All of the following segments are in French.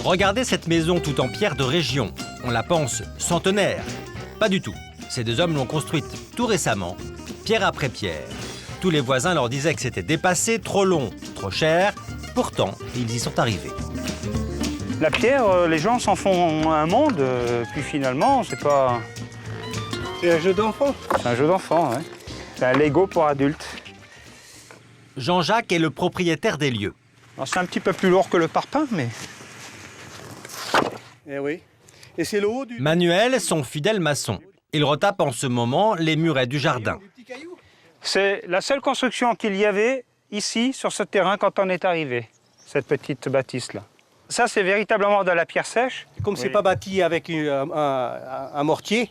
Regardez cette maison toute en pierre de région. On la pense centenaire. Pas du tout. Ces deux hommes l'ont construite tout récemment, pierre après pierre. Tous les voisins leur disaient que c'était dépassé, trop long, trop cher. Pourtant, ils y sont arrivés. La pierre, les gens s'en font un monde, puis finalement, c'est pas... C'est un jeu d'enfant. C'est un jeu d'enfant, ouais. C'est un Lego pour adultes. Jean-Jacques est le propriétaire des lieux. C'est un petit peu plus lourd que le parpaing, mais... Eh oui. Et c'est le haut du... Manuel, son fidèle maçon. Il retape en ce moment les murets du jardin. C'est la seule construction qu'il y avait ici, sur ce terrain, quand on est arrivé. Cette petite bâtisse-là. Ça, c'est véritablement de la pierre sèche. Comme c'est pas bâti avec un mortier,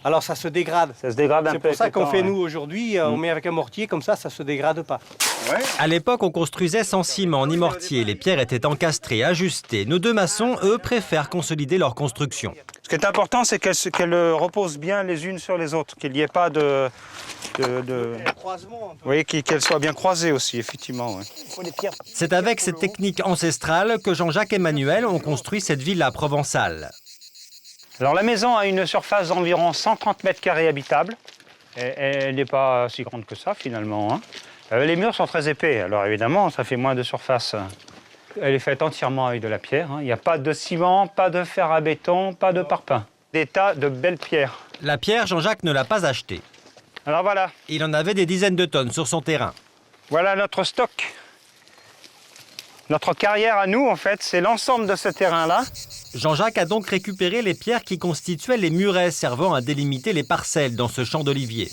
alors ça se dégrade. Ça se dégrade un peu. C'est pour ça avec le qu'on temps, fait, ouais. nous, aujourd'hui, on met avec un mortier, comme ça se dégrade pas. Ouais. À l'époque, on construisait sans ciment ni mortier. Les pierres étaient encastrées, ajustées. Nos deux maçons, eux, préfèrent consolider leur construction. Ce qui est important, c'est qu'elles reposent bien les unes sur les autres, qu'il n'y ait pas de... Croisement, Oui, qu'elles soient bien croisées aussi, effectivement. Ouais. C'est avec cette technique ancestrale que Jean-Jacques et Manuel ont construit cette villa provençale. Alors la maison a une surface d'environ 130 mètres carrés habitable. Elle n'est pas si grande que ça, finalement, hein. Les murs sont très épais, alors évidemment, ça fait moins de surface. Elle est faite entièrement avec de la pierre, hein. Il n'y a pas de ciment, pas de fer à béton, pas de parpaing. Des tas de belles pierres. La pierre, Jean-Jacques ne l'a pas achetée. Alors voilà, Il en avait des dizaines de tonnes sur son terrain. voilà notre stock. Notre carrière à nous, en fait, c'est l'ensemble de ce terrain-là. Jean-Jacques a donc récupéré les pierres qui constituaient les murets servant à délimiter les parcelles dans ce champ d'oliviers.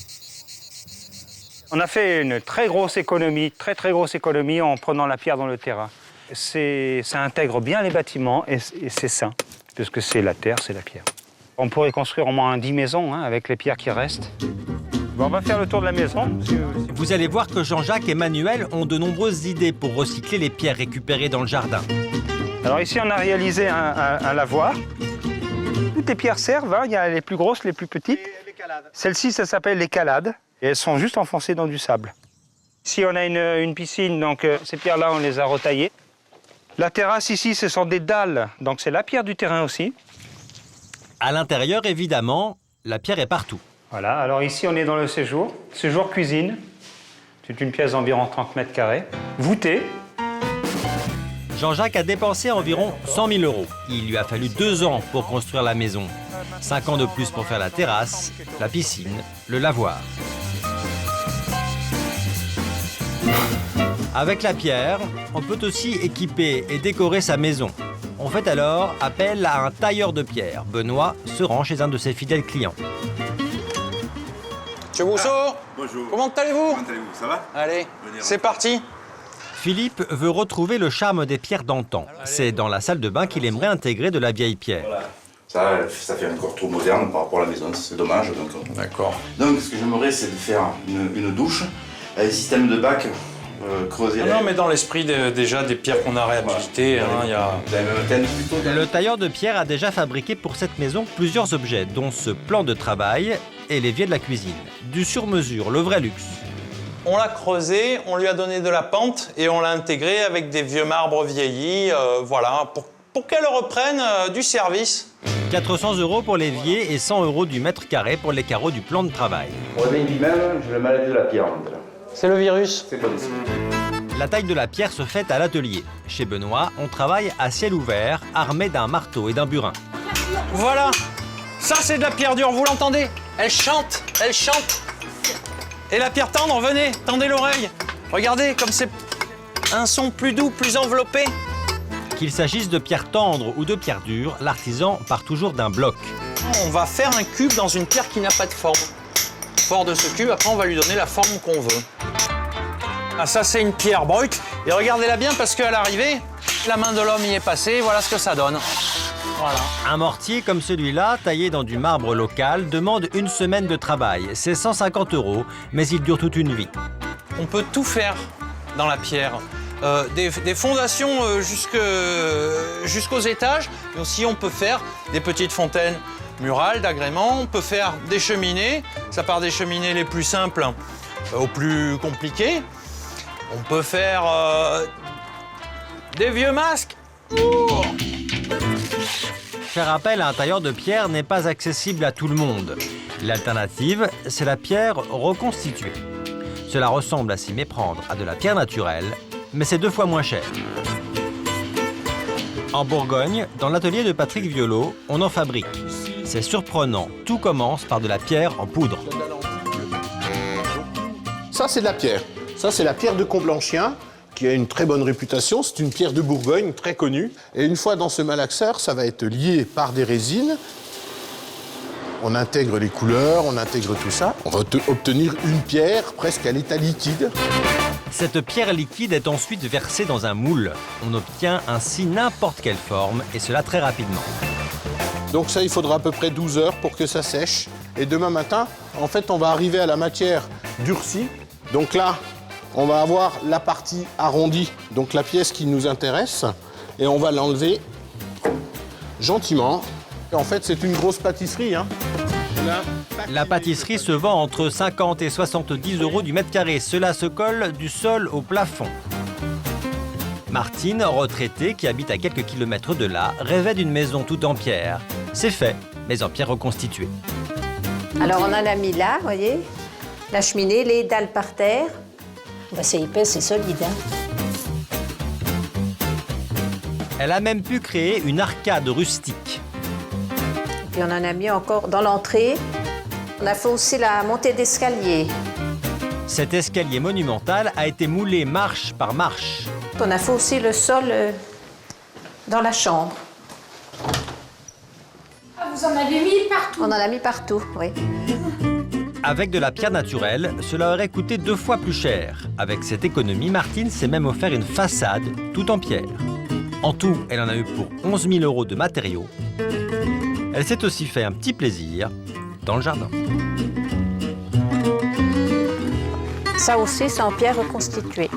On a fait une très grosse économie en prenant la pierre dans le terrain. Ça intègre bien les bâtiments et c'est sain, puisque c'est la terre, c'est la pierre. On pourrait construire au moins 10 maisons, hein, avec les pierres qui restent. Bon, on va faire le tour de la maison. Vous allez voir que Jean-Jacques et Manuel ont de nombreuses idées pour recycler les pierres récupérées dans le jardin. Alors ici, on a réalisé un lavoir. Toutes les pierres servent, hein. Il y a les plus grosses, les plus petites. Celle-ci, ça s'appelle les calades. Et elles sont juste enfoncées dans du sable. Ici, on a une piscine, donc ces pierres-là, on les a retaillées. La terrasse ici, ce sont des dalles, donc c'est la pierre du terrain aussi. À l'intérieur, évidemment, la pierre est partout. Voilà, alors ici, on est dans le séjour cuisine. C'est une pièce d'environ 30 mètres carrés, voûtée. Jean-Jacques a dépensé environ 100 000 €. Il lui a fallu 2 ans pour construire la maison. 5 ans de plus pour faire la terrasse, la piscine, le lavoir. Avec la pierre, on peut aussi équiper et décorer sa maison. On fait alors appel à un tailleur de pierre. Benoît se rend chez un de ses fidèles clients. Monsieur Bousseau, Bonjour. comment allez-vous? Comment allez-vous? Ça va? Allez, c'est parti. Philippe veut retrouver le charme des pierres d'antan. C'est dans la salle de bain qu'il aimerait intégrer de la vieille pierre. Voilà. Ça fait encore trop moderne par rapport à la maison, c'est dommage. D'accord. Donc ce que j'aimerais, c'est de faire une douche avec système de bac creusé. Non, mais dans l'esprit déjà des pierres qu'on a réhabilitées, Voilà. il y a... Vous avez même thème plutôt. Le tailleur de pierre a déjà fabriqué pour cette maison plusieurs objets, dont ce plan de travail et l'évier de la cuisine. Du sur-mesure, le vrai luxe. On l'a creusé, on lui a donné de la pente et on l'a intégré avec des vieux marbres vieillis, voilà, pour qu'elle reprenne du service. 400 € pour l'évier et 100 € du mètre carré pour les carreaux du plan de travail. Pour le lui-même, j'ai la maladie de la pierre maintenant. C'est le virus. C'est pas possible. La taille de la pierre se fait à l'atelier. Chez Benoît, on travaille à ciel ouvert, armé d'un marteau et d'un burin. Voilà, ça c'est de la pierre dure, vous l'entendez? Elle chante, elle chante. Et la pierre tendre, venez, tendez l'oreille. Regardez comme c'est un son plus doux, plus enveloppé. Qu'il s'agisse de pierre tendre ou de pierre dure, l'artisan part toujours d'un bloc. On va faire un cube dans une pierre qui n'a pas de forme. Fort de ce cube, après on va lui donner la forme qu'on veut. Ah, ça c'est une pierre brute. Et regardez-la bien parce qu'à l'arrivée, la main de l'homme y est passée, voilà ce que ça donne. Voilà. Un mortier comme celui-là, taillé dans du marbre local, demande 1 semaine de travail. C'est 150 €, mais il dure toute une vie. On peut tout faire dans la pierre. Des fondations jusqu'aux étages, mais aussi on peut faire des petites fontaines murales d'agrément, on peut faire des cheminées, ça part des cheminées les plus simples aux plus compliquées. On peut faire des vieux masques. Ouh. Faire appel à un tailleur de pierre n'est pas accessible à tout le monde. L'alternative, c'est la pierre reconstituée. Cela ressemble à s'y méprendre à de la pierre naturelle, mais c'est 2 fois moins cher. En Bourgogne, dans l'atelier de Patrick Violot, on en fabrique. C'est surprenant, tout commence par de la pierre en poudre. Ça, c'est de la pierre. Ça, c'est la pierre de Comblanchien, qui a une très bonne réputation. C'est une pierre de Bourgogne, très connue. Et une fois dans ce malaxeur, ça va être lié par des résines. On intègre les couleurs, on intègre tout ça. On va obtenir une pierre presque à l'état liquide. Cette pierre liquide est ensuite versée dans un moule. On obtient ainsi n'importe quelle forme, et cela très rapidement. Donc ça, il faudra à peu près 12 heures pour que ça sèche. Et demain matin, en fait, on va arriver à la matière durcie. Donc là, on va avoir la partie arrondie, donc la pièce qui nous intéresse, et on va l'enlever gentiment. Et en fait, c'est une grosse pâtisserie, hein. La pâtisserie se vend entre 50 et 70 € du mètre carré. Cela se colle du sol au plafond. Martine, retraitée, qui habite à quelques kilomètres de là, rêvait d'une maison toute en pierre. C'est fait, mais en pierre reconstituée. Alors on en a mis là, vous voyez, la cheminée, les dalles par terre. Ben, c'est épais, c'est solide. Hein. Elle a même pu créer une arcade rustique. Puis on en a mis encore dans l'entrée. On a fait aussi la montée d'escalier. Cet escalier monumental a été moulé marche par marche. On a fait aussi le sol dans la chambre. Ah, vous en avez mis partout? On en a mis partout, oui. Avec de la pierre naturelle, cela aurait coûté 2 fois plus cher. Avec cette économie, Martine s'est même offert une façade tout en pierre. En tout, elle en a eu pour 11 000 € de matériaux. Elle s'est aussi fait un petit plaisir dans le jardin. Ça aussi, c'est en pierre reconstituée.